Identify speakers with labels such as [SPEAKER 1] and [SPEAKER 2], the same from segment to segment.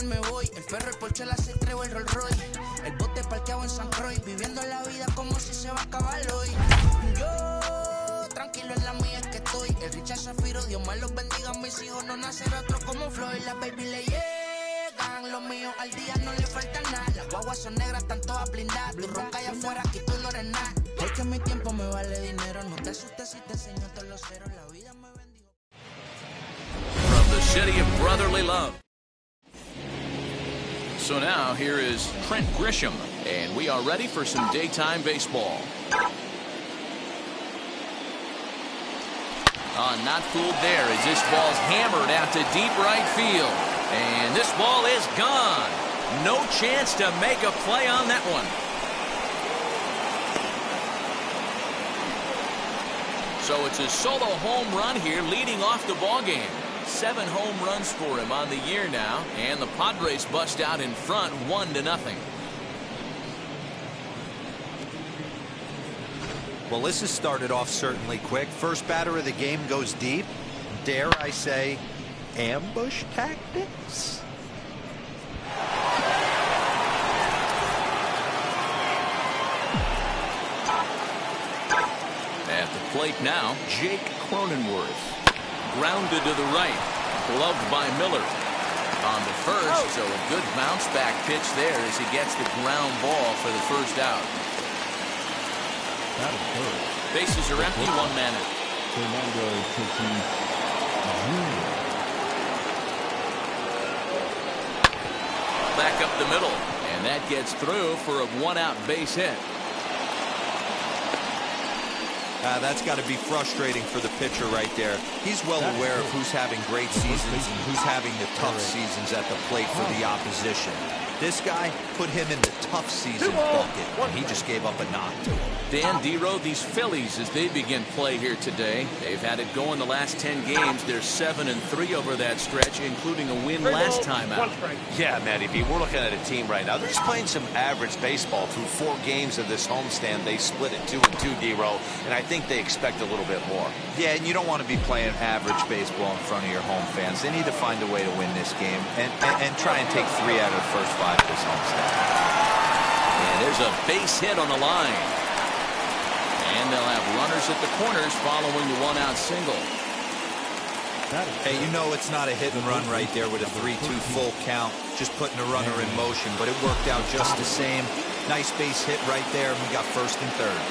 [SPEAKER 1] cual me voy. El perro, el Porsche, la C3 el Rolls Royce. El bote parqueado en San Croix, viviendo la vida como si se va a acabar hoy. Yo, tranquilo en la mía es que estoy. El Richard Zafiro, Dios me los bendiga. Mis hijos no nacerá otro como Floyd. Las baby le llegan, los míos al día no le falta nada. Las guaguas son negras, están todas blindadas. Tu ronca allá afuera, aquí tú no eres nada. Es que mi tiempo me vale dinero. No te asustes si te enseño todos los ceros. La vida me bendijo.
[SPEAKER 2] From the city of brotherly love. So now here is Trent Grisham, and we are ready for some daytime baseball. Not fooled there as this ball's hammered out to deep right field. And this ball is gone. No chance to make a play on that one. So it's a solo home run here leading off the ball game. 7 home runs for him on the year now, and the Padres bust out in front 1-0.
[SPEAKER 3] Well, this has started off certainly quick. First batter of the game goes deep. Dare I say, ambush tactics?
[SPEAKER 2] At the plate now, Jake Cronenworth. Grounded to the right. Gloved by Miller. On the first, so a good bounce back pitch there as he gets the ground ball for the first out. Bases are empty, 1 man out. Back up the middle, and that gets through for a 1-out base hit.
[SPEAKER 3] That's got to be frustrating for the pitcher right there. He's well aware of who's having great seasons and who's having the tough seasons at the plate for the opposition. This guy put him in the tough season bucket, and he just gave up a knock to him.
[SPEAKER 2] Dan Dero, these Phillies, as they begin play here today, they've had it going the last 10 games. They're 7-3 over that stretch, including a win last time out.
[SPEAKER 4] Yeah, Matty B, we're looking at a team right now. They're just playing some average baseball through 4 games of this homestand. They split it 2-2, Dero, and I think they expect a little bit more.
[SPEAKER 3] Yeah, and you don't want to be playing average baseball in front of your home fans. They need to find a way to win this game and try and take 3 out of the first 5 of this homestand.
[SPEAKER 2] And there's a base hit on the line. And they'll have runners at the corners following the 1-out single.
[SPEAKER 3] Hey, you know it's not a hit and run right there with a 3-2 full count, just putting a runner in motion, but it worked out just the same. Nice base hit right there, and we got first and third.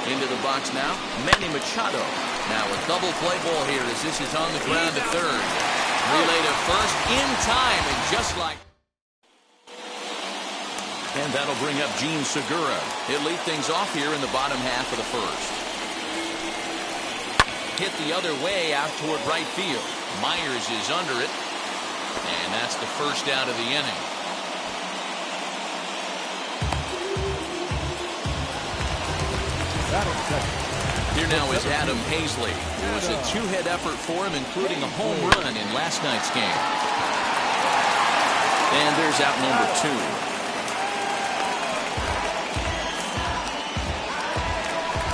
[SPEAKER 2] Into the box now, Manny Machado. Now a double play ball here as this is on the ground to third. Relay to first in time, and just like... And that'll bring up Gene Segura. He'll lead things off here in the bottom half of the first. Hit the other way out toward right field. Myers is under it. And that's the first out of the inning. Here now is Adam Hazley. It was a 2-hit effort for him, including a home run in last night's game. And there's out number 2.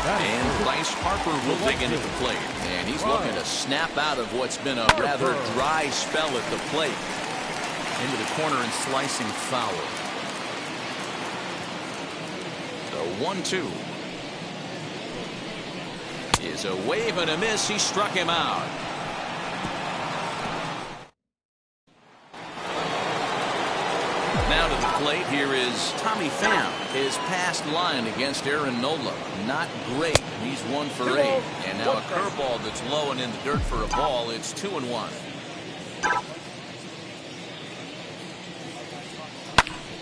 [SPEAKER 2] And Bryce Harper will dig into the plate. And he's looking to snap out of what's been a rather dry spell at the plate. Into the corner and slicing foul. So 1-2. Is a wave and a miss. He struck him out. Now to the plate, here is Tommy Pham. His past line against Aaron Nola, not great. He's 1 for 8. And now a curveball that's low and in the dirt for a ball. It's 2-1.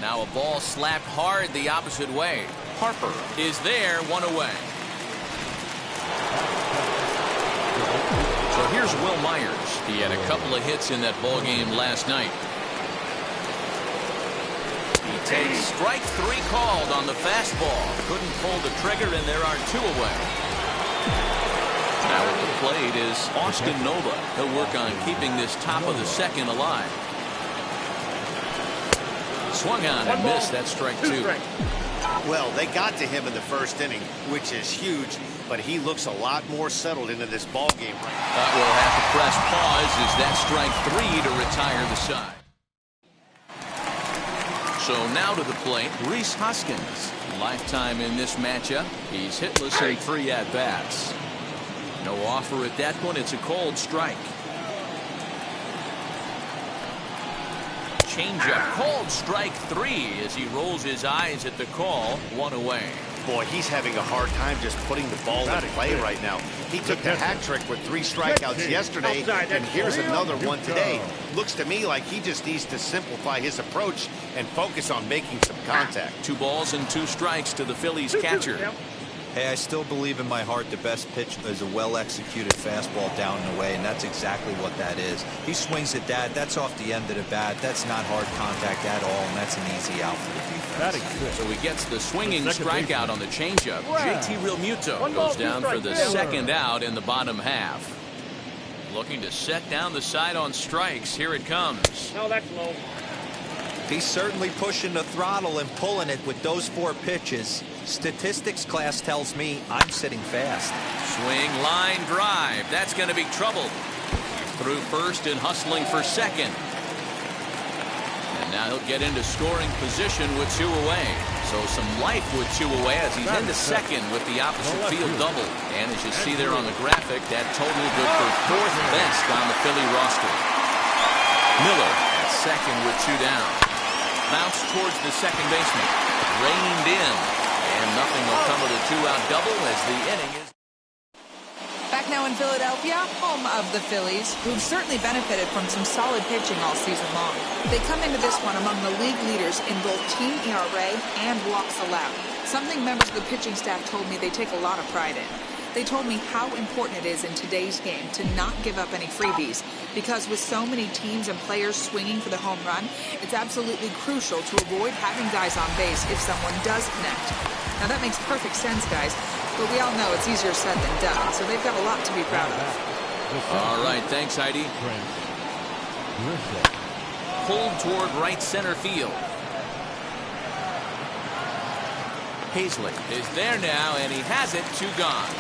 [SPEAKER 2] Now a ball slapped hard the opposite way. Harper is there, 1 away. So here's Will Myers. He had a couple of hits in that ball game last night. He takes strike 3 called on the fastball. Couldn't pull the trigger, and there are 2 away. Now at the plate is Austin Nova. He'll work on keeping this top of the second alive. Swung on and missed. That's strike 2.
[SPEAKER 4] Well, they got to him in the first inning, which is huge, but he looks a lot more settled into this ball game right now.
[SPEAKER 2] That will have to press pause as that strike 3 to retire the side. So now to the plate, Rhys Hoskins. Lifetime in this matchup. He's hitless in 3 at-bats. No offer at that one. It's a cold strike. Changeup, cold strike 3 as he rolls his eyes at the call. 1 away.
[SPEAKER 4] Boy, he's having a hard time just putting the ball in play right now. He took the hat trick with 3 strikeouts yesterday, and here's another one today. Looks to me like he just needs to simplify his approach and focus on making some contact.
[SPEAKER 2] 2 balls and 2 strikes to the Phillies catcher.
[SPEAKER 3] Hey, I still believe in my heart the best pitch is a well-executed fastball down and away, and that's exactly what that is. He swings at that. That's off the end of the bat. That's not hard contact at all, and that's an easy out for the defense.
[SPEAKER 2] So he gets the swinging strikeout on the changeup. JT Realmuto goes down for the second out in the bottom half. Looking to set down the side on strikes. Here it comes.
[SPEAKER 5] No, that's low.
[SPEAKER 3] He's certainly pushing the throttle and pulling it with those 4 pitches. Statistics class tells me I'm sitting fast.
[SPEAKER 2] Swing, line drive. That's going to be trouble. Through first and hustling for second. And now he'll get into scoring position with 2 away. So some life with 2 away as he's into second with the opposite field double. And as you see there on the graphic, that total good for 4th best on the Philly roster. Miller at second with 2 down. Bounce towards the second baseman. Reined in. And nothing will come of the 2-out double as the inning is.
[SPEAKER 6] Back now in Philadelphia, home of the Phillies, who've certainly benefited from some solid pitching all season long. They come into this one among the league leaders in both team ERA and walks allowed. Something members of the pitching staff told me they take a lot of pride in. They told me how important it is in today's game to not give up any freebies, because with so many teams and players swinging for the home run, it's absolutely crucial to avoid having guys on base if someone does connect. Now that makes perfect sense, guys, but we all know it's easier said than done, so they've got a lot to be proud of.
[SPEAKER 2] All right, thanks, Heidi. Pulled toward right center field. Hazley is there now, and he has it. 2 gone.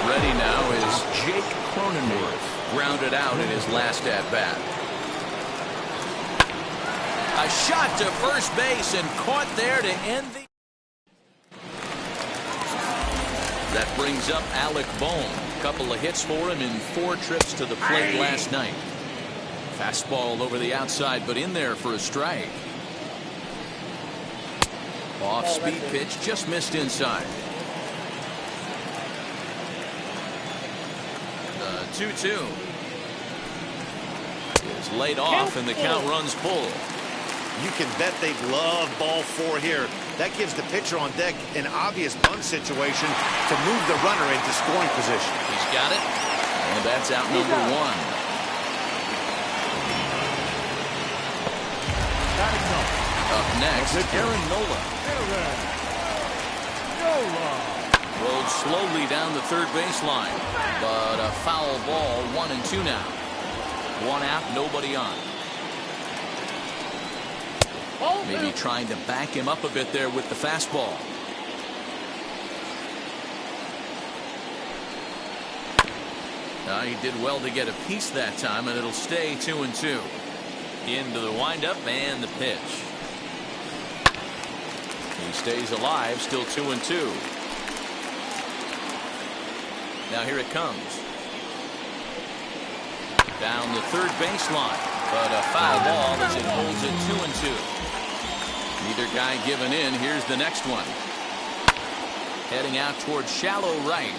[SPEAKER 2] Ready now is Jake Cronenworth. Grounded out in his last at-bat. A shot to first base and caught there to end the... That brings up Alec Bohm. Couple of hits for him in 4 trips to the plate last night. Fastball over the outside, but in there for a strike. Off-speed pitch, just missed inside. 2-2 is laid off, and the count runs full.
[SPEAKER 4] You can bet they love ball 4 here. That gives the pitcher on deck an obvious bunt situation to move the runner into scoring position.
[SPEAKER 2] He's got it, and that's out number 1. Up next, Aaron Nola. Rolled slowly down the third baseline, but a foul ball. 1-2 now. 1 out, nobody on. Maybe trying to back him up a bit there with the fastball. He did well to get a piece that time, and it'll stay 2-2. Into the windup and the pitch. He stays alive, still 2-2. Now here it comes. Down the third baseline, but a foul ball as it holds it 2-2. Neither guy giving in. Here's the next one. Heading out towards shallow right.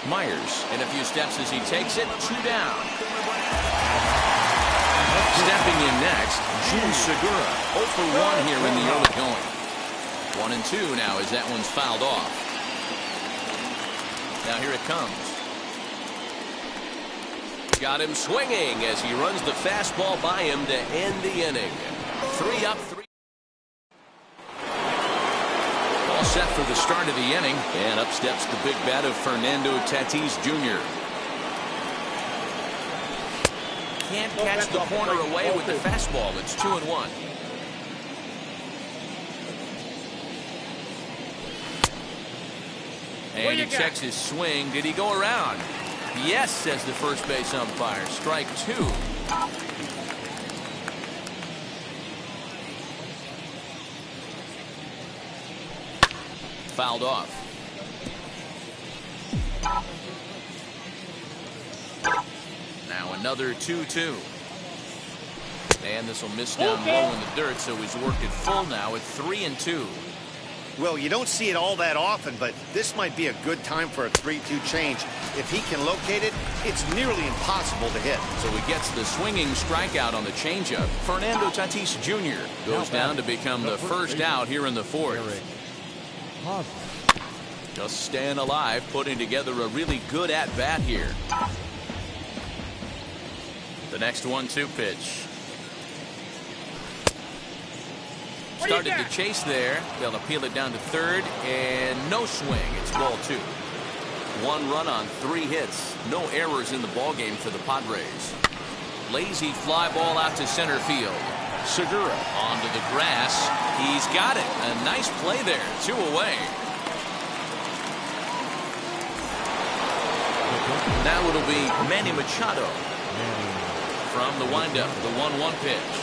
[SPEAKER 2] Myers in a few steps as he takes it. 2 down. Stepping in next, Jean Segura. 0 for 1 here in the early going. 1-2 now as that one's fouled off. Now here it comes. Got him swinging as he runs the fastball by him to end the inning. 3 up, 3. All set for the start of the inning, and up steps the big bat of Fernando Tatis Jr. Can't catch the corner away with the fastball. It's 2-1. And he checks his swing. Did he go around? Yes, says the first base umpire. Strike two. Fouled off. Now another 2-2. And this will miss down low in the dirt, so he's worked it full now at 3-2.
[SPEAKER 4] Well, you don't see it all that often, but this might be a good time for a 3-2 change. If he can locate it, it's nearly impossible to hit.
[SPEAKER 2] So he gets the swinging strikeout on the changeup. Fernando Tatis Jr. goes down to become the first out here in the fourth. Just staying alive, putting together a really good at-bat here. The next 1-2 pitch. Started to chase there. They'll appeal it down to third, and no swing. It's ball two. 1 run on 3 hits. No errors in the ballgame for the Padres. Lazy fly ball out to center field. Segura onto the grass. He's got it. A nice play there. 2 away. Now it'll be Manny Machado from the windup. The 1-1 pitch.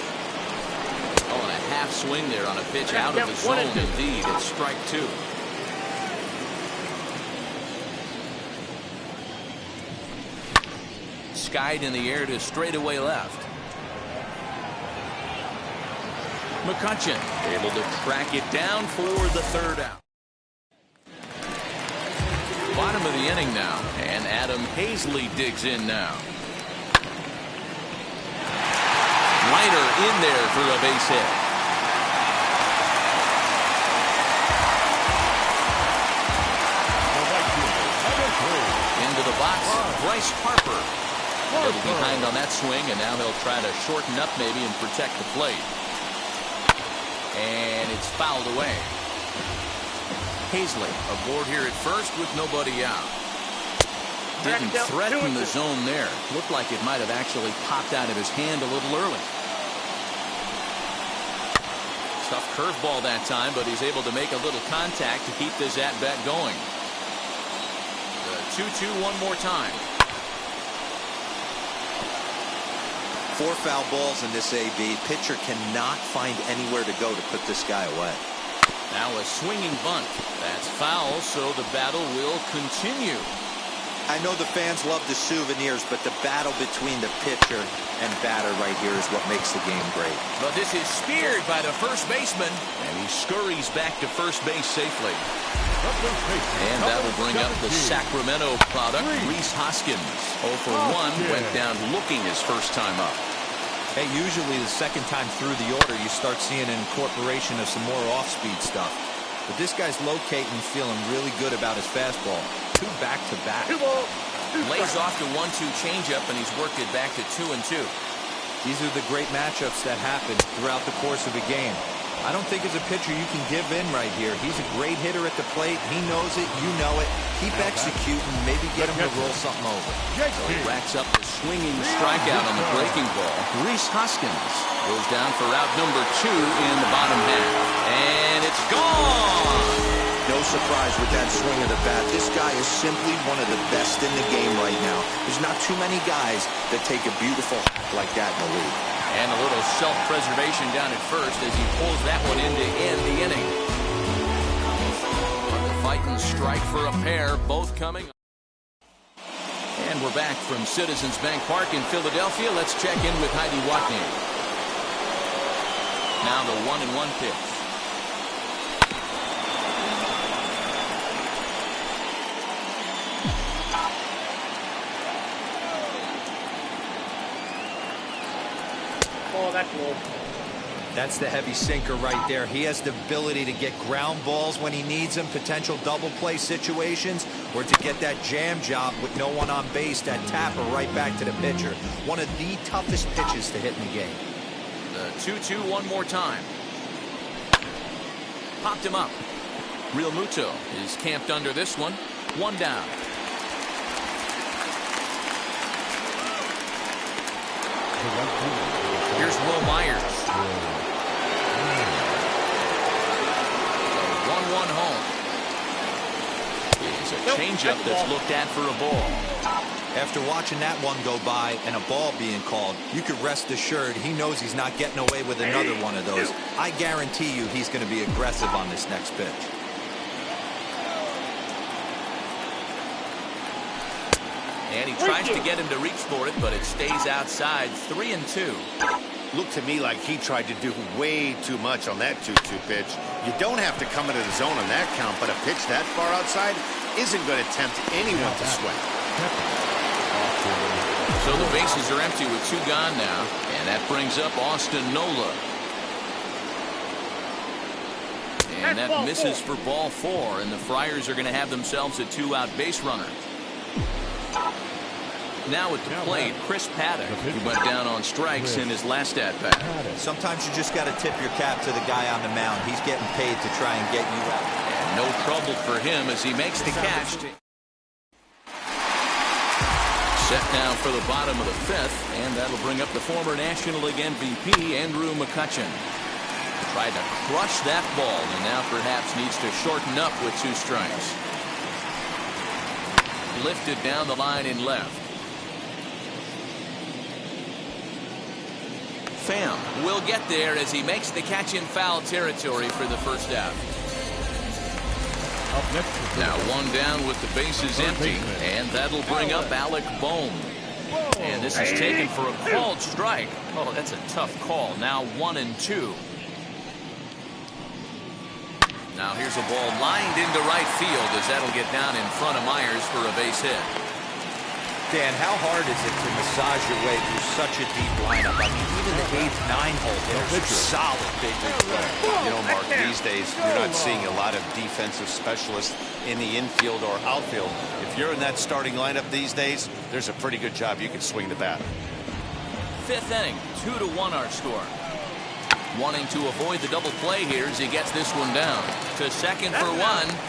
[SPEAKER 2] Oh, and a half swing there on a pitch out of the zone. Indeed, it's strike 2. Skied in the air to straightaway left. McCutchen able to track it down for the third out. Bottom of the inning now, and Adam Hazley digs in now. Leiter in there for a base hit. Into the box, Bryce Harper. A little behind on that swing, and now he'll try to shorten up maybe and protect the plate. And it's fouled away. Hazley aboard here at first with nobody out. Didn't threaten the zone there. Looked like it might have actually popped out of his hand a little early. Tough curveball that time, but he's able to make a little contact to keep this at-bat going. The 2-2 one more time.
[SPEAKER 3] 4 foul balls in this AB. Pitcher cannot find anywhere to go to put this guy away.
[SPEAKER 2] Now a swinging bunt. That's foul, so the battle will continue.
[SPEAKER 3] I know the fans love the souvenirs, but the battle between the pitcher and batter right here is what makes the game great.
[SPEAKER 2] But this is speared by the first baseman, and he scurries back to first base safely. And that'll bring up the Sacramento product, Rhys Hoskins. 0 for 1, went down looking his first time up.
[SPEAKER 3] Hey, usually the second time through the order, you start seeing an incorporation of some more off-speed stuff. But this guy's locating, feeling really good about his fastball. 2 back-to-back.
[SPEAKER 2] Lays off the 1-2 changeup, and he's worked it back to 2-2.
[SPEAKER 3] These are the great matchups that happen throughout the course of a game. I don't think as a pitcher you can give in right here. He's a great hitter at the plate. He knows it. You know it. Keep executing. Maybe get him to roll something over.
[SPEAKER 2] So he racks up the swinging strikeout on the breaking ball. Rhys Hoskins goes down for out number 2 in the bottom half. And it's gone!
[SPEAKER 3] No surprise with that swing of the bat. This guy is simply one of the best in the game right now. There's not too many guys that take a beautiful hack like that in the league.
[SPEAKER 2] And a little self-preservation down at first as he pulls that one in to end the inning. The fight and strike for a pair, both coming. And we're back from Citizens Bank Park in Philadelphia. Let's check in with Heidi Watney. Now the 1-1 pitch.
[SPEAKER 3] That's the heavy sinker right there. He has the ability to get ground balls when he needs them, potential double play situations, or to get that jam job with no one on base, that tapper right back to the pitcher. One of the toughest pitches to hit in the game.
[SPEAKER 2] The 2-2 one more time. Popped him up. Real Muto is camped under this one. 1 down. Here's Will Myers. The 1-1 home. It's a changeup that's looked at for a ball.
[SPEAKER 3] After watching that one go by and a ball being called, you could rest assured he knows he's not getting away with another one of those. I guarantee you he's going to be aggressive on this next pitch.
[SPEAKER 2] And he tries to get him to reach for it, but it stays outside. 3-2.
[SPEAKER 4] Looked to me like he tried to do way too much on that 2-2 pitch. You don't have to come into the zone on that count, but a pitch that far outside isn't going to tempt anyone to swing.
[SPEAKER 2] So the bases are empty with 2 gone now, and that brings up Austin Nola. And that misses for ball 4, and the Friars are going to have themselves a 2-out base runner. Now at the plate, Chris Paddock, who went down on strikes in his last at-bat.
[SPEAKER 3] Sometimes you just got to tip your cap to the guy on the mound. He's getting paid to try and get you out.
[SPEAKER 2] And no trouble for him as he makes the catch. Set now for the bottom of the 5th, and that'll bring up the former National League MVP, Andrew McCutchen. Tried to crush that ball, and now perhaps needs to shorten up with 2 strikes. Lifted down the line in left. Pham will get there as he makes the catch in foul territory for the first out. Now 1 down with the bases empty, and that'll bring up Alec Bohm. And this is taken for a called strike. Oh, that's a tough call. Now 1-2. Now here's a ball lined into right field as that'll get down in front of Myers for a base hit.
[SPEAKER 3] Dan, how hard is it to massage your way through such a deep lineup? I mean, even the 8th, 9th hole hitters are solid big league players.
[SPEAKER 4] You know, Mark, these days you're not seeing a lot of defensive specialists in the infield or outfield. If you're in that starting lineup these days, there's a pretty good job you can swing the bat.
[SPEAKER 2] 5th inning, 2-1 our score. Wanting to avoid the double play here as he gets this one down. To second for 1,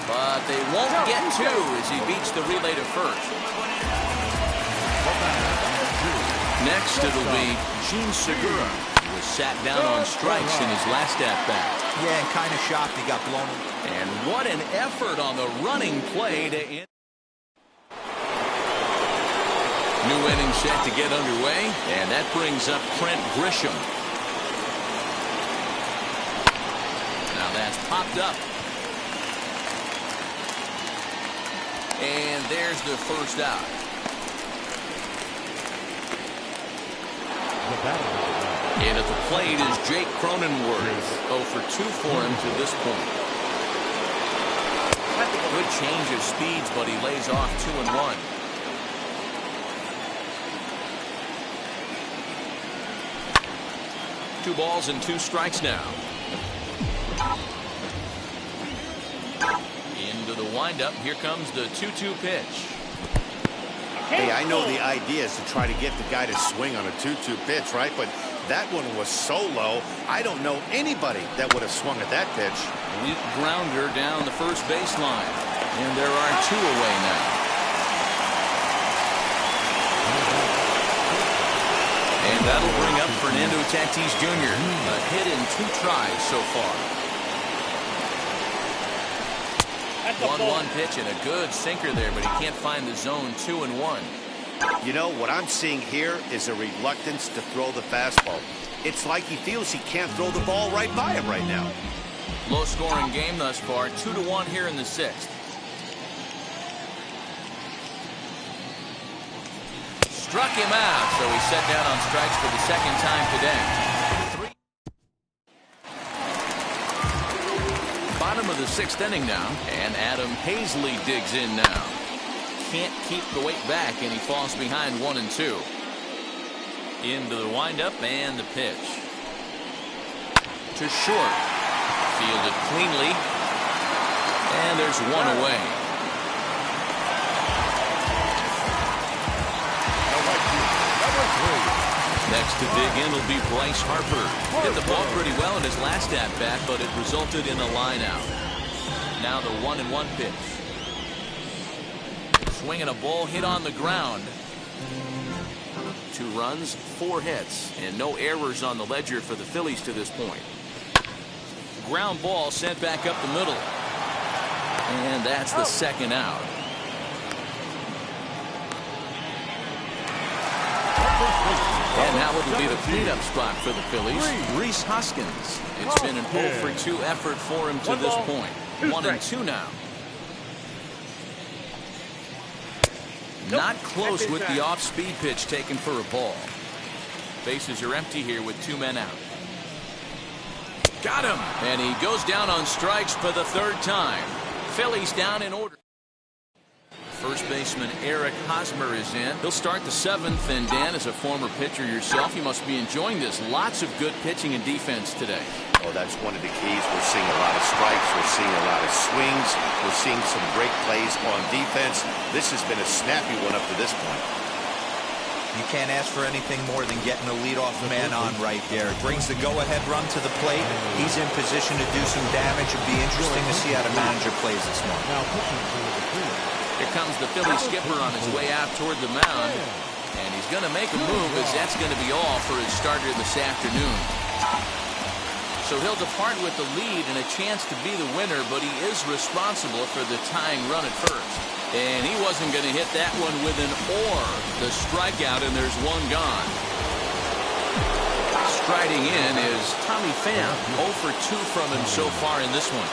[SPEAKER 2] but they won't get 2 as he beats the relay to first. Next, it'll be Gene Segura, who was sat down on strikes in his last at-bat.
[SPEAKER 3] Yeah, and kind of shocked he got blown.
[SPEAKER 2] And what an effort on the running play to end. New inning set to get underway, and that brings up Trent Grisham. Now that's popped up. And there's the first out. And at the plate is Jake Cronenworth. 0 for 2 for him to this point. Good change of speeds, but he lays off 2-1. Two balls and 2 strikes now. Into the windup. Here comes the 2-2 pitch.
[SPEAKER 4] Hey, I know the idea is to try to get the guy to swing on a 2-2 pitch, right? But that one was so low, I don't know anybody that would have swung at that pitch.
[SPEAKER 2] Weak grounder down the first baseline. And there are 2 away now. And that'll bring up Fernando Tatis Jr. A hit in 2 tries so far. 1-1 pitch and a good sinker there, but he can't find the zone. 2-1.
[SPEAKER 4] You know, what I'm seeing here is a reluctance to throw the fastball. It's like he feels he can't throw the ball right by him right now.
[SPEAKER 2] Low scoring game thus far. 2-1 here in the 6th. Struck him out, so he's set down on strikes for the 2nd time today. Bottom of the 6th inning now, and Adam Paisley digs in now. Can't keep the weight back, and he falls behind 1-2. Into the windup and the pitch. To short. Fielded cleanly. And there's 1 away. Next to dig in will be Bryce Harper. Hit the ball pretty well in his last at-bat, but it resulted in a line-out. Now the 1-1 pitch. Swinging a ball hit on the ground. 2 runs, 4 hits, and no errors on the ledger for the Phillies to this point. Ground ball sent back up the middle. And that's the 2nd out. And now it'll be the cleanup spot for the Phillies, Rhys Hoskins. It's been an 0-for-2 effort for him to this point. 1-2 now. Not close with the off-speed pitch taken for a ball. Bases are empty here with 2 men out. Got him! And he goes down on strikes for the 3rd time. Phillies down in order. First baseman Eric Hosmer is in. He'll start the 7th, and Dan, as a former pitcher yourself, you must be enjoying this. Lots of good pitching and defense today.
[SPEAKER 4] Oh, that's one of the keys. We're seeing a lot of strikes. We're seeing a lot of swings. We're seeing some great plays on defense. This has been a snappy one up to this point.
[SPEAKER 3] You can't ask for anything more than getting the leadoff man on right there. Brings the go-ahead run to the plate. He's in position to do some damage. It'd be interesting to see how the manager plays this one.
[SPEAKER 2] Here comes the Philly skipper on his way out toward the mound. And he's going to make a move, as that's going to be all for his starter this afternoon. So he'll depart with the lead and a chance to be the winner, but he is responsible for the tying run at first. And he wasn't going to hit that one with an or. The strikeout, and there's 1 gone. Striding in is Tommy Pham. 0-for-2 from him so far in this one.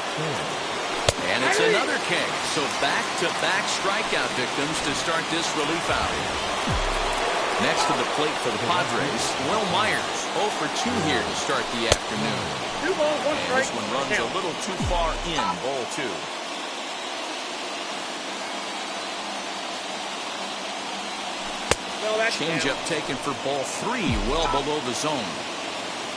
[SPEAKER 2] And it's another K. So back-to-back strikeout victims to start this relief outing. Next to the plate for the Padres, Will Myers. 0-for-2 here to start the afternoon. And this one runs a little too far in, ball 2. Changeup taken for ball 3, well below the zone.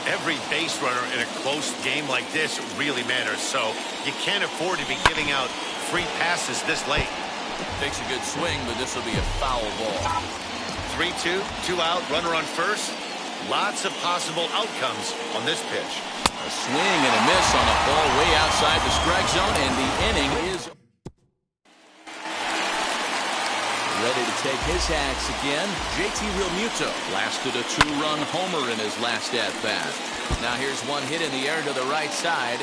[SPEAKER 4] Every base runner in a close game like this really matters, so you can't afford to be giving out free passes this late.
[SPEAKER 2] Takes a good swing, but this will be a foul ball.
[SPEAKER 4] 3-2, 2 out, runner on first. Lots of possible outcomes on this pitch.
[SPEAKER 2] A swing and a miss on a ball way outside the strike zone, and the inning is ready to take his hacks again. JT Realmuto lasted a 2-run homer in his last at-bat. Now here's one hit in the air to the right side,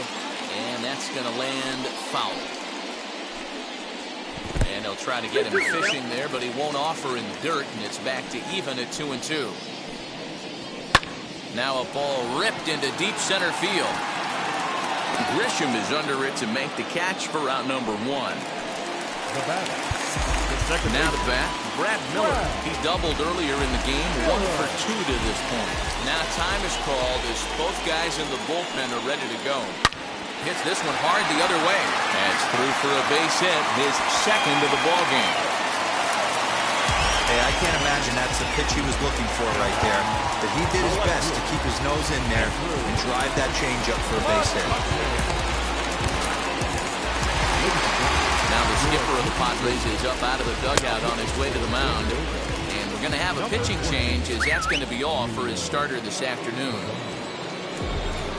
[SPEAKER 2] and that's going to land foul. And they'll try to get him fishing there, but he won't offer in the dirt, and it's back to even at 2-2. Now a ball ripped into deep center field. Grisham is under it to make the catch for out number 1. Now the bat, Brad Miller. He doubled earlier in the game, 1-for-2 to this point. Now time is called as both guys in the bullpen are ready to go. Hits this one hard the other way. That's through for a base hit, his 2nd of the ball game.
[SPEAKER 3] Hey, I can't imagine that's the pitch he was looking for right there. But he did his best to keep his nose in there and drive that changeup for a base hit.
[SPEAKER 2] Now the skipper of the Padres is up out of the dugout on his way to the mound. And we're going to have a pitching change, as that's going to be all for his starter this afternoon.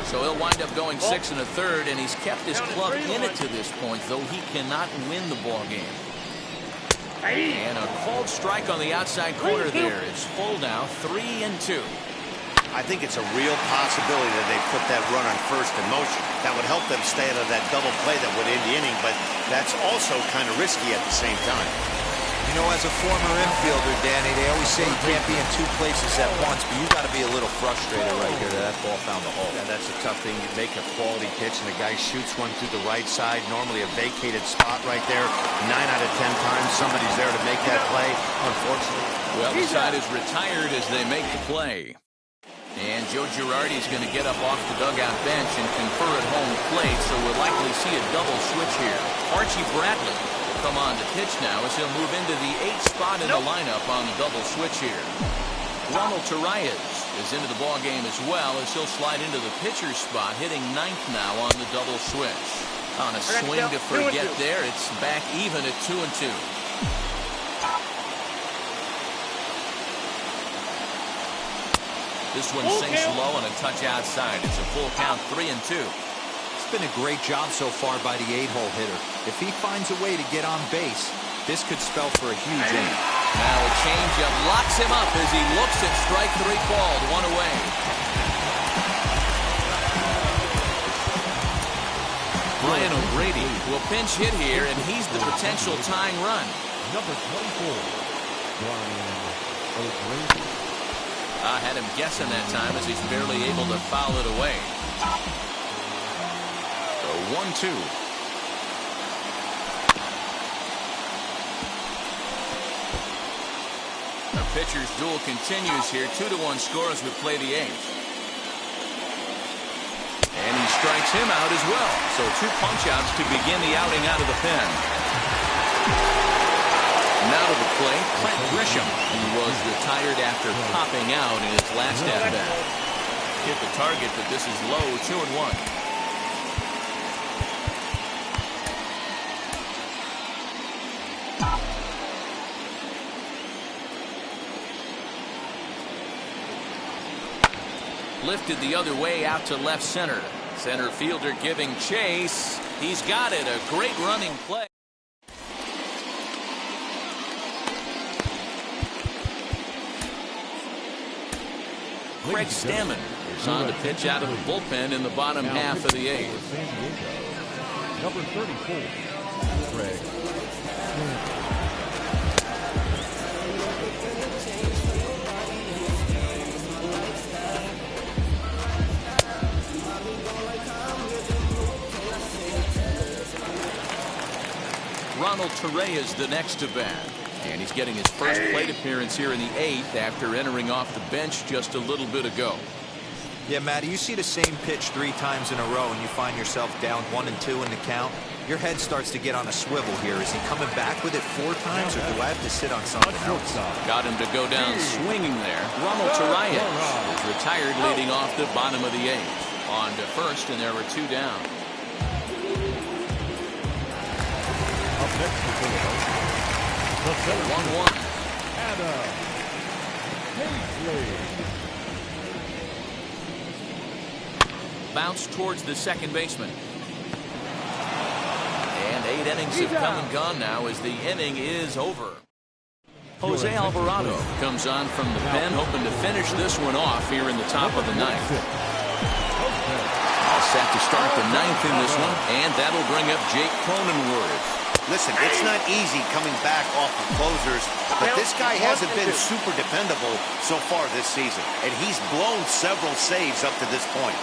[SPEAKER 2] So he'll wind up going 6 1/3, and he's kept his club in it to this point, though he cannot win the ball game. And a called strike on the outside corner there. It's full now, 3-2.
[SPEAKER 4] I think it's a real possibility that they put that run on first in motion. That would help them stay out of that double play that would end the inning, but that's also kind of risky at the same time.
[SPEAKER 3] You know, as a former infielder, Danny, they always say you can't be in 2 places at once, but you got to be a little frustrated right here that ball found the hole.
[SPEAKER 4] Yeah, that's a tough thing. You make a quality pitch, and the guy shoots one through the right side, normally a vacated spot right there. 9 out of 10 times, somebody's there to make that play, unfortunately.
[SPEAKER 2] Well, the side is retired as they make the play. And Joe Girardi is going to get up off the dugout bench and confer at home plate, so we'll likely see a double switch here. Archie Bradley will come on to pitch now as he'll move into the 8th spot in the lineup on the double switch here. Ronald Torreyes is into the ball game as well, as he'll slide into the pitcher's spot, hitting 9th now on the double switch. On a swing to forget there, it's back even at 2-2. This one sinks low and a touch outside. It's a full count, 3-2.
[SPEAKER 3] It's been a great job so far by the 8-hole hitter. If he finds a way to get on base, this could spell for a huge inning.
[SPEAKER 2] Now a changeup locks him up as he looks at strike 3 called, 1 away. Brian O'Grady will pinch hit here, and he's the potential tying run.
[SPEAKER 5] Number 24, Brian O'Grady.
[SPEAKER 2] I had him guessing that time as he's barely able to foul it away. So 1-2. The pitcher's duel continues here. 2-1 score as we play the 8th. And he strikes him out as well. So 2 punch-outs to begin the outing out of the pen. Now to the plate, Trent Grisham, who was retired after popping out in his last at-bat. Hit the target, but this is low, 2-1. Lifted the other way out to left center. Center fielder giving chase. He's got it. A great running play. Craig Stammen is on to pitch out of the bullpen in the bottom half of the 8th.
[SPEAKER 5] Number 34, Craig Stammen.
[SPEAKER 2] Ronald Torreyes is the next to bat. And he's getting his first plate appearance here in the 8th after entering off the bench just a little bit ago.
[SPEAKER 3] Yeah, Matty, you see the same pitch 3 times in a row and you find yourself down 1 and 2 in the count. Your head starts to get on a swivel here. Is he coming back with it 4 times, or do I have to sit on something else?
[SPEAKER 2] Got him to go down swinging there. Ronald Torreyes is retired leading off the bottom of the 8th. On to first, and there were 2 down.
[SPEAKER 5] Up next to Philadelphia, the center
[SPEAKER 2] 1-1.
[SPEAKER 5] Adam Hazley.
[SPEAKER 2] Bounce towards the second baseman. And 8 innings have come and gone now as the inning is over. Jose Alvarado comes on from the pen, hoping to finish this one off here in the top of the 9th. All set to start the 9th in this one, and that'll bring up Jake Cronenworth.
[SPEAKER 4] Listen, it's not easy coming back off of closers, but this guy hasn't been super dependable so far this season, and he's blown several saves up to this point.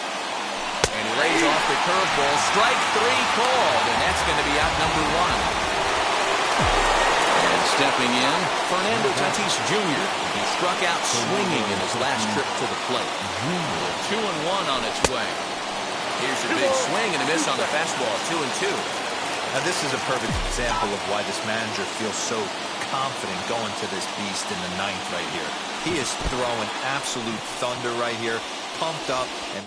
[SPEAKER 2] And he lays off the curveball. Strike 3 called, and that's going to be out number 1. And stepping in, Fernando Tatis Jr. He struck out swinging in his last trip to the plate. 2-1 on its way. Here's a big swing and a miss on the fastball. 2-2.
[SPEAKER 3] Now, this is a perfect example of why this manager feels so confident going to this beast in the 9th right here. He is throwing absolute thunder right here, pumped up, and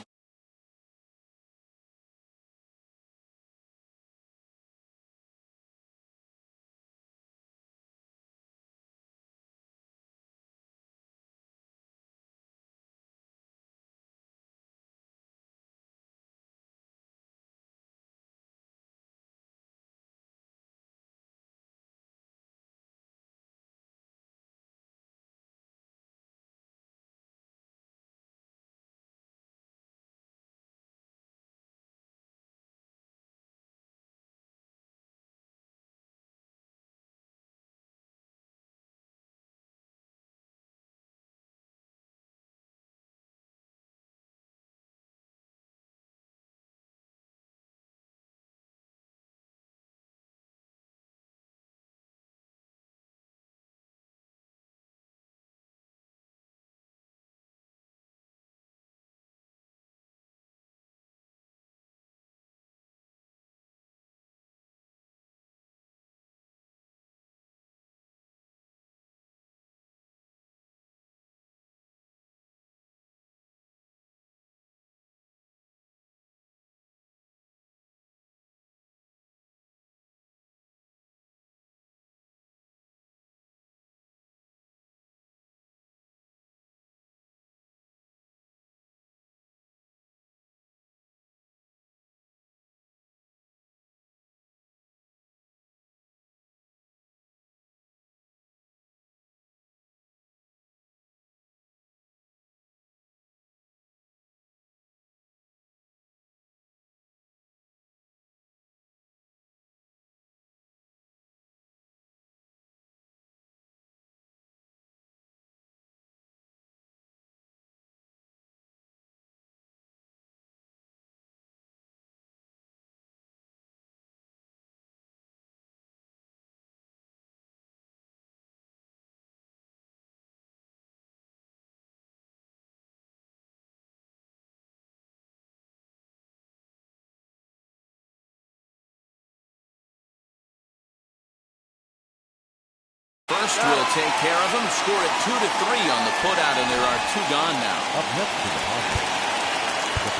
[SPEAKER 2] first will take care of him. Score it 2-3 on the putout, and there are 2 gone now.
[SPEAKER 5] Up next to the Padres.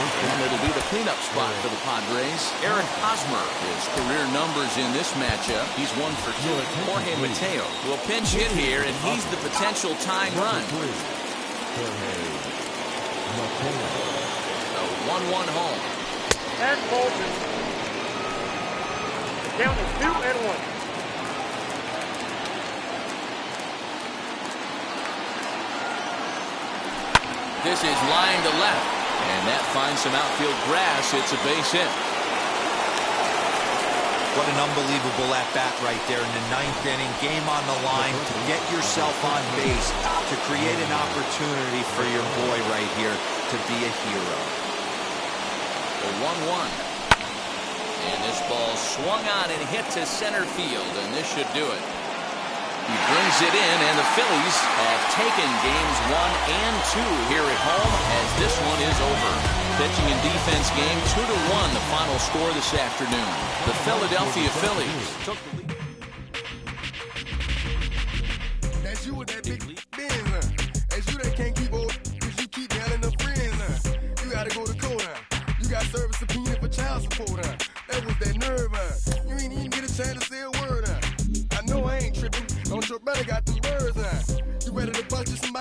[SPEAKER 2] And it'll be the cleanup spot for the Padres. Eric Hosmer, his career numbers in this matchup. He's 1 for 2. Jorge Mateo will pinch hit here, and he's the potential tying run. A 1-1 home.
[SPEAKER 7] And Bolton. Count is 2-1.
[SPEAKER 2] This is line to left, and that finds some outfield grass. It's a base hit.
[SPEAKER 3] What an unbelievable at-bat right there in the 9th inning. Game on the line to get yourself on base, to create an opportunity for your boy right here to be a hero.
[SPEAKER 2] The 1-1. And this ball swung on and hit to center field, and this should do it. He brings it in, and the Phillies have taken games 1 and 2 here at home as this one is over. Pitching and defense game 2-1, the final score this afternoon. The Philadelphia Phillies took the lead.
[SPEAKER 8] That's you with that big Benz, huh? That's you that can't keep old, because you keep yelling the friends, huh? You gotta go to court, huh? You got service subpoena for child support, huh? That was that nerve, huh? You ain't even get a chance to say a word, huh? I know I ain't tripping. Don't your brother got them birds, huh? You ready to bust you some